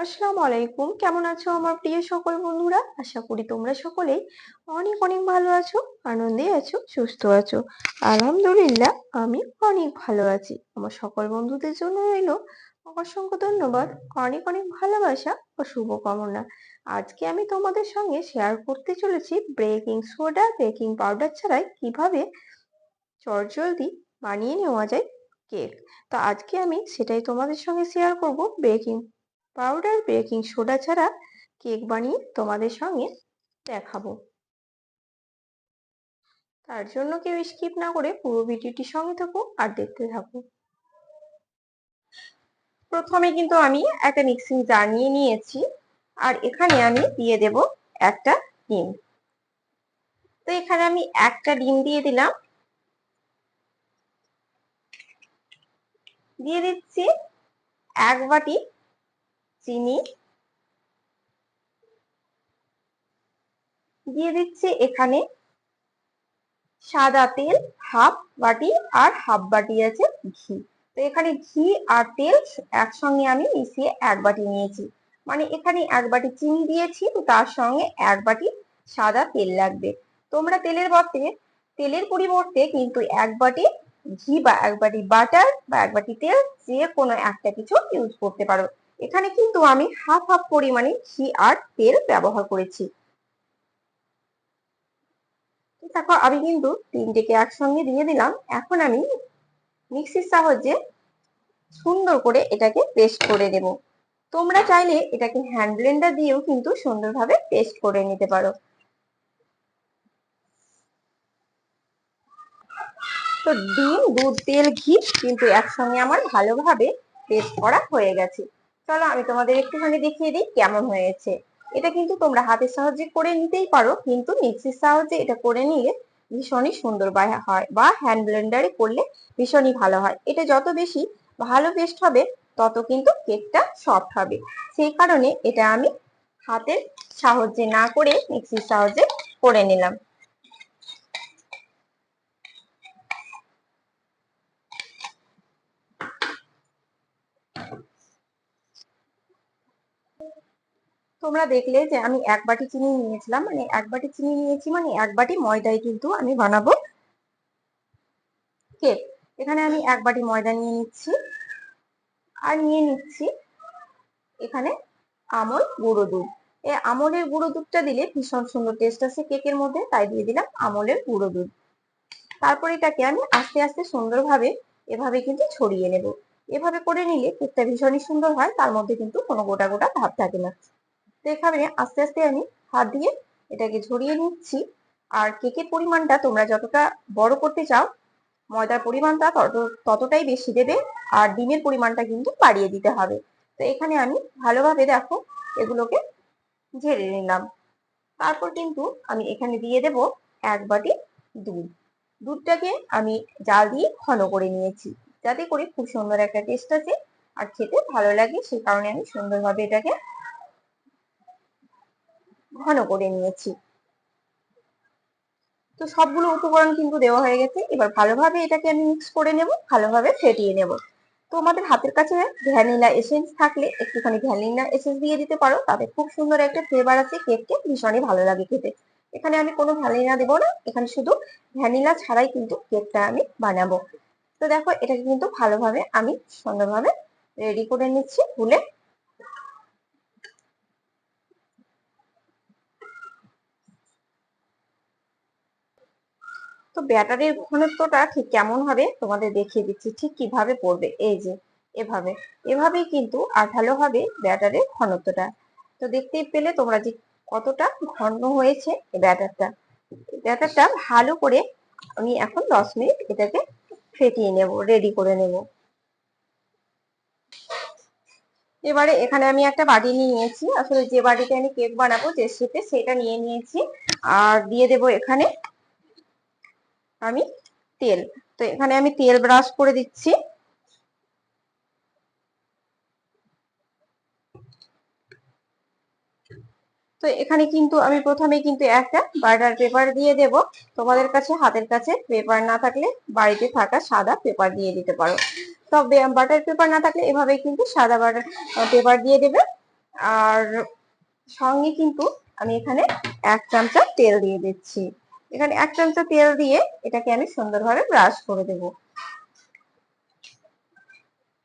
আসসালামু আলাইকুম। কেমন আছো আমার প্রিয় সকল বন্ধুরা? আশা করি তোমরা সকলেই অনেক অনেক ভালো আছো, আনন্দে আছো, সুস্থ আছো। আলহামদুলিল্লাহ আমি অনেক ভালো আছি। আমার সকল বন্ধুদের জন্য রইলো অসংখ্য ধন্যবাদ, অনেক অনেক ভালোবাসা ও শুভকামনা। আজকে আমি তোমাদের সঙ্গে শেয়ার করতে চলেছি বেকিং সোডা, বেকিং পাউডার ছাড়াই কিভাবে চটজলদি বানিয়ে নেওয়া যায় কেক। তো আজকে আমি সেটাই তোমাদের সঙ্গে শেয়ার করব। বেকিং পাউডার, বেকিং সোডা ছাড়া কেক বানিয়ে তোমাদের সঙ্গে দেখাবো। তার জন্য কেউ স্কিপ না করে পুরো ভিডিওটি সঙ্গে থাকো আর দেখতে থাকো। প্রথমে কিন্তু আমি একটা মিক্সিং জার নিয়ে নিয়েছি, আর এখানে আমি দিয়ে দেব একটা ডিম। তো এখানে আমি একটা ডিম দিয়ে দিলাম। দিয়ে দিচ্ছি 1 বাটি চিনি। দিয়ে দিচ্ছি এখানে সাদা তেল হাফ বাটি, আর হাফ বাটি আছে ঘি। তো এখানে ঘি আর তেল একসঙ্গে আমি মিশিয়ে 1 বাটি নিয়েছি। মানে এখানে 1 বাটি চিনি দিয়েছি, তো তার সঙ্গে 1 বাটি সাদা তেল লাগবে। তোমরা তেলের পরিবর্তে কিন্তু 1 বাটি ঘি বা 1 বাটি বাটার বা 1 বাটি তেল, যে কোনো একটা কিছু ইউজ করতে পারো। এখানে কিন্তু আমি হাফ হাফ পরিমাণে ঘি আর তেল ব্যবহার করেছি। দেখো আমি কিন্তু তিনটেকে একসঙ্গে দিয়ে দিলাম। এখন আমি মিক্সির সাহায্যে সুন্দর করে এটাকে পেস্ট করে দেব। তোমরা চাইলে এটাকে হ্যান্ড ব্লেন্ডার দিয়েও কিন্তু সুন্দরভাবে পেস্ট করে নিতে পারো। তো ডিম, দুধ, তেল, ঘি কিন্তু একসঙ্গে আমার ভালোভাবে পেস্ট করা হয়ে গেছে। চলো আমি তোমাদের একটুখানি দেখিয়ে দিই কেমন হয়েছে। এটা কিন্তু তোমরা হাতের সাহায্যে করে নিতেই পারো, কিন্তু মিক্সির সাহায্যে এটা করে নিলে ভীষণই সুন্দর হয়, বা হ্যান্ড ব্লেন্ডারে করলে ভীষণই ভালো হয়। এটা যত বেশি ভালো পেস্ট হবে তত কিন্তু কেকটা সফট হবে। সেই কারণে এটা আমি হাতের সাহায্যে না করে মিক্সির সাহায্যে করে নিলাম। তোমরা দেখলে যে আমি 1 বাটি চিনি নিয়েছিলাম, মানে 1 বাটি চিনি নিয়েছি, মানে 1 বাটি ময়দায় কিন্তু আমি বানাবো কেক। এখানে আমি 1 বাটি ময়দা নিয়ে নিচ্ছি, আর নিয়ে নিচ্ছি এখানে আমল গুঁড়ো দুধ। এই আমলের গুঁড়ো দুধটা দিলে ভীষণ সুন্দর টেস্ট আসে কেকের মধ্যে, তাই দিয়ে দিলাম আমলের গুঁড়ো দুধ। তারপর এটাকে আমি আস্তে আস্তে সুন্দরভাবে এভাবে কিন্তু ছড়িয়ে নেব। এভাবে করে নিলে কেকটা ভীষণই সুন্দর হয়, তার মধ্যে কিন্তু কোনো গোটা গোটা ভাব থাকে না। তো এখানে আস্তে আস্তে আমি হাত দিয়ে এটাকে ঝরিয়ে নিচ্ছি। আর কেকের পরিমাণটা তোমরা যতটা বড় করতে চাও, ময়দার পরিমাণটা ততটাই বেশি দেবে, আর ডিমের পরিমাণটা কিন্তু বাড়িয়ে দিতে হবে। তো এখানে আমি ভালোভাবে দেখো এগুলোকে ঝেড়ে নিলাম। তারপর কিন্তু আমি এখানে দিয়ে দেব 1 বাটি দুধ। দুধটাকে আমি জাল দিয়ে ঘন করে নিয়েছি, যাতে করে খুব সুন্দর একটা টেস্ট আছে আর খেতে ভালো লাগে। সেই কারণে আমি সুন্দরভাবে এটাকে ঘন করে নিয়েছি। তো সবগুলো উপকরণ কিন্তু দেওয়া হয়ে গেছে। এবার ভালোভাবে এটাকে আমি মিক্স করে নেব, ভালোভাবে ফেটিয়ে নেব। তোমাদের হাতের কাছে ভ্যানিলা এসেন্স থাকলে একটুখানি ভ্যানিলা এসেন্স দিয়ে দিতে পারো, তাতে খুব সুন্দর একটা ফ্লেভার আছে, কেককে ভীষণই ভালো লাগে খেতে। এখানে আমি কোনো ভ্যানিলা দেবো না, এখানে শুধু ভ্যানিলা ছাড়াই কিন্তু কেকটা আমি বানাবো। তো দেখো এটাকে কিন্তু ভালোভাবে আমি সুন্দরভাবে রেডি করে নিচ্ছি ফুলে। তো ব্যাটারের ঘনত্বটা ঠিক কেমন হবে তোমাদের দেখিয়ে দিচ্ছি, ঠিক কিভাবে পড়বে। এই যে এভাবে, এভাবেই কিন্তু আঠালো হবে ব্যাটারের ঘনত্বটা। তো দেখতেই পেলে তোমরা যে কতটা ঘন হয়েছে ব্যাটারটা। ব্যাটারটা ভালো করে আমি এখন 10 মিনিট এটাকে ফেটিয়ে নেব, রেডি করে নেব। এবারে এখানে আমি একটা বাটি নিয়ে নিয়েছি, আসলে যে বাটিতে আমি কেক বানাবো যে শেপে, সেটা নিয়ে নিয়েছি। আর দিয়ে দেব এখানে আমি তেল। তো এখানে আমি তেল ব্রাশ করে দিচ্ছি। তো এখানে কিন্তু আমি প্রথমে কিন্তু একটা বাটার পেপার দিয়ে দেব। তোমাদের কাছে হাতের কাছে পেপার না থাকলে বাড়িতে থাকা সাদা পেপার দিয়ে দিতে পারো। তবে বাটার পেপার না থাকলে এভাবে কিন্তু সাদা বাটার পেপার দিয়ে দেবে। আর সঙ্গে কিন্তু আমি এখানে 1 চামচা তেল দিয়ে দিচ্ছি। এখানে 1 চামচা তেল দিয়ে এটাকে আমি সুন্দরভাবে ব্রাশ করে দেব,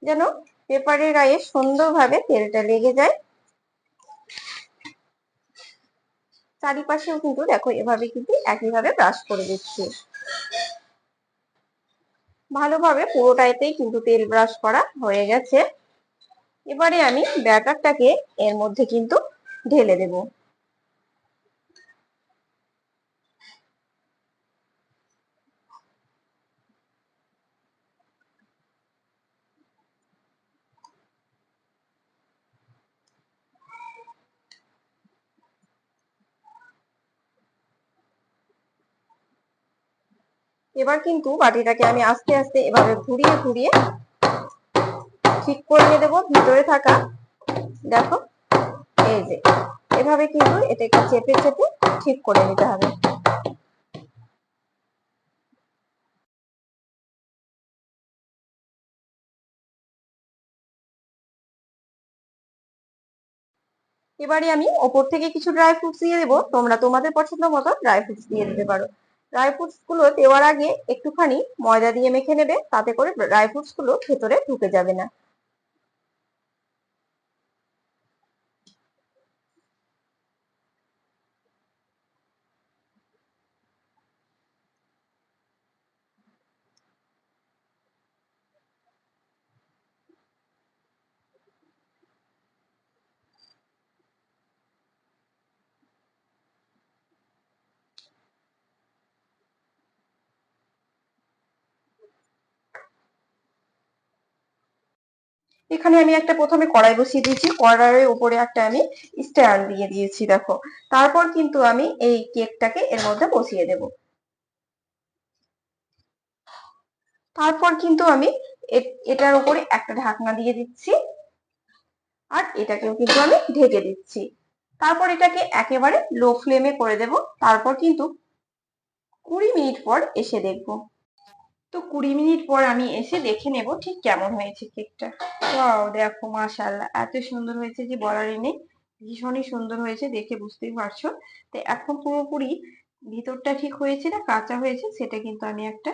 যেন পেপারের গায়ে সুন্দরভাবে তেলটা লেগে যায়। চারিপাশেও কিন্তু দেখো এভাবে কিন্তু একইভাবে ব্রাশ করে দিচ্ছি। ভালোভাবে পুরোটাইতেই কিন্তু তেল ব্রাশ করা হয়ে গেছে। এবারে আমি ব্যাটারটাকে এর মধ্যে কিন্তু ঢেলে দেব। এবার কিন্তু বাটিটাকে আমি আস্তে আস্তে এভাবে ঘুরিয়ে ঘুরিয়ে ঠিক করে দেব ভিতরে থাকা, দেখো এই যে এভাবে কিন্তু এটাকে চেপে চেপে ঠিক করে নিতে হবে। এবারে আমি ওপর থেকে কিছু ড্রাই ফ্রুটস দিয়ে দেবো, তোমরা তোমাদের পছন্দ মতো ড্রাই ফ্রুটস দিয়ে দিতে পারো। ড্রাই ফ্রুটস গুলো দেওয়ার আগে একটুখানি ময়দা দিয়ে মেখে নেবে, তাতে করে ড্রাই ফ্রুটস গুলো ভেতরে ঢুকে যাবে না। এখানে আমি একটা প্রথমে কড়াই বসিয়ে দিয়েছি, কড়াইয়ের উপরে একটা আমি স্ট্যান্ড দিয়ে দিয়েছি দেখো। তারপর কিন্তু আমি এই কেকটাকে এর মধ্যে বসিয়ে দেব। তারপর কিন্তু আমি এটার উপরে একটা ঢাকনা দিয়ে দিচ্ছি, আর এটাকেও কিন্তু আমি ঢেকে দিচ্ছি। তারপর এটাকে একেবারে লো ফ্লেমে করে দেব। তারপর কিন্তু 20 মিনিট পর এসে দেখবো। তো 20 মিনিট পর আমি এসে দেখে নেব ঠিক কেমন হয়েছে কেকটা। ওয়াও, দেখো মাশাআল্লাহ এত সুন্দর হয়েছে যে বলারই নেই। ভীষণই সুন্দর হয়েছে, দেখে বুঝতেই পারছো। তো এখন পুরোপুরি ভিতরটা ঠিক হয়েছে না কাঁচা হয়েছে সেটা কিন্তু আমি একটা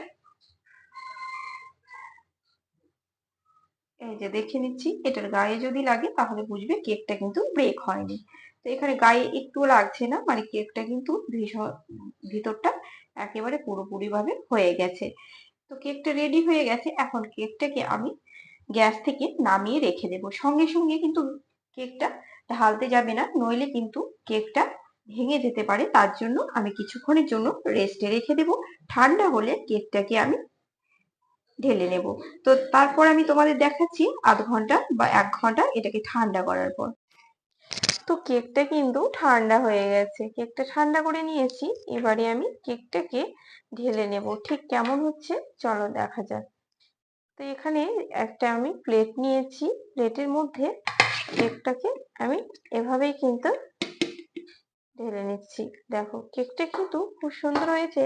এই যে দেখে নিচ্ছি। এটার গায়ে যদি লাগে তাহলে বুঝবে কেকটা কিন্তু বেক হয়নি। তো এখানে গায়ে একটু লাগছে না, মানে কেকটা কিন্তু ভীষণ ভিতরটা একেবারে পুরোপুরি ভাবে হয়ে গেছে। তো কেকটা রেডি হয়ে গেছে। এখন কেকটাকে আমি গ্যাস থেকে নামিয়ে রেখে দেব। সঙ্গে সঙ্গে কিন্তু কেকটা ঢালতে যাবে না, নইলে কিন্তু কেকটা ভেঙে যেতে পারে। তার জন্য আমি কিছুক্ষণের জন্য রেস্টে রেখে দেব। ঠান্ডা হলে কেকটাকে আমি ঢেলে নেব। তো তারপর আমি তোমাদের দেখাচ্ছি আধ ঘন্টা বা 1 ঘন্টা এটাকে ঠান্ডা করার পর। তো কেকটা কিন্তু ঠান্ডা হয়ে গেছে, কেকটা ঠান্ডা করে নিয়েছি। এবারে আমি কেকটাকে ঢেলে নেব। ঠিক কেমন হচ্ছে চলো দেখা যাক। তো এখানে একটা আমি প্লেট নিয়েছি, প্লেটের মধ্যে কেকটাকে আমি এভাবেই কিন্তু ঢেলে নিচ্ছি। দেখো কেকটা কিন্তু খুব সুন্দর হয়েছে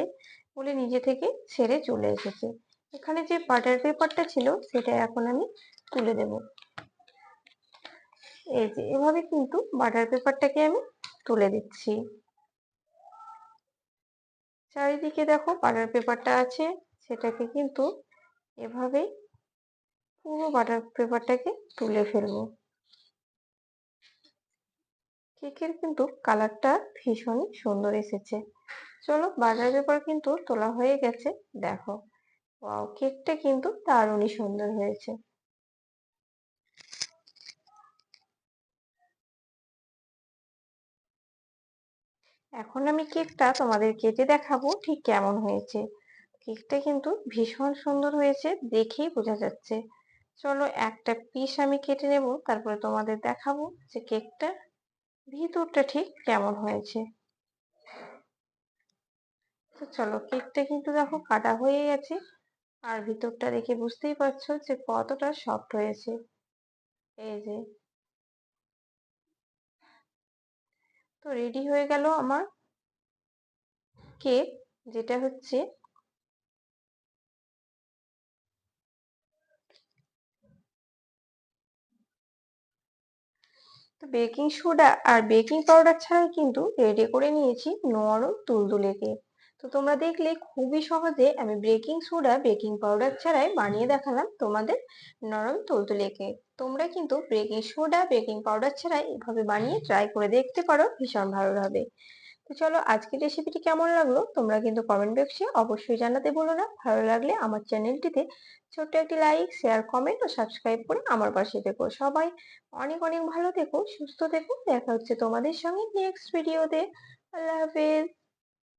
বলে নিজে থেকে ছেড়ে চলে এসেছে। এখানে যে বাটার পেপারটা ছিল সেটা এখন আমি তুলে দেব। এই যে এভাবে কিন্তু বাটার পেপারটাকে আমি তুলে দিচ্ছি। চারিদিকে দেখো বাটার পেপারটা আছে, সেটাকে কিন্তু এভাবেই পুরো বাটার পেপারটাকে তুলে ফেলবো। কেকের কিন্তু কালারটা ভীষণই সুন্দর এসেছে। চলো বাটার পেপার কিন্তু তোলা হয়ে গেছে। দেখো ওয়াও, কেকটা কিন্তু দারুণই সুন্দর হয়েছে। এখন আমি কেকটা তোমাদের কেটে দেখাবো ঠিক কেমন হয়েছে। কেকটা কিন্তু ভীষণ সুন্দর হয়েছে, দেখেই বোঝা যাচ্ছে। চলো একটা পিস আমি কেটে নেব, তারপরে তোমাদের দেখাবো যে কেকটা ভিতরটা ঠিক কেমন হয়েছে। তো চলো কেকটা কিন্তু দেখো কাটা হয়ে গেছে, আর ভিতরটা দেখে বুঝতেই পারছো যে কতটা সফট হয়েছে। এই যে তো রেডি হয়ে গেল আমার কেক, যেটা হচ্ছে তো বেকিং সোডা আর বেকিং পাউডার ছাড়াই কিন্তু রেডি করে নিয়েছি নরম তুলতুলে কেক। তো তোমরা দেখলে খুবই সহজে আমি বেকিং সোডা বেকিং পাউডার ছাড়াই বানিয়ে দেখালাম তোমাদের নরম তুলতুলে কেক। তোমরা কিন্তু বেকিং সোডা বেকিং পাউডার ছাড়াই এভাবে বানিয়ে ট্রাই করে দেখতে পারো, ভীষণ ভালো হবে। তো চলো, আজকের রেসিপিটি কেমন লাগলো তোমরা কিন্তু কমেন্ট বক্সে অবশ্যই জানাতে ভুলো না। ভালো লাগলে আমার চ্যানেলটিতে ছোট্ট একটি লাইক, শেয়ার, কমেন্ট ও সাবস্ক্রাইব করে আমার পাশে থেকো। সবাই অনেক অনেক ভালো থেকো, সুস্থ থেকো। দেখা হচ্ছে তোমাদের সঙ্গে নেক্সট ভিডিওতে। আল্লাহ হাফেজ।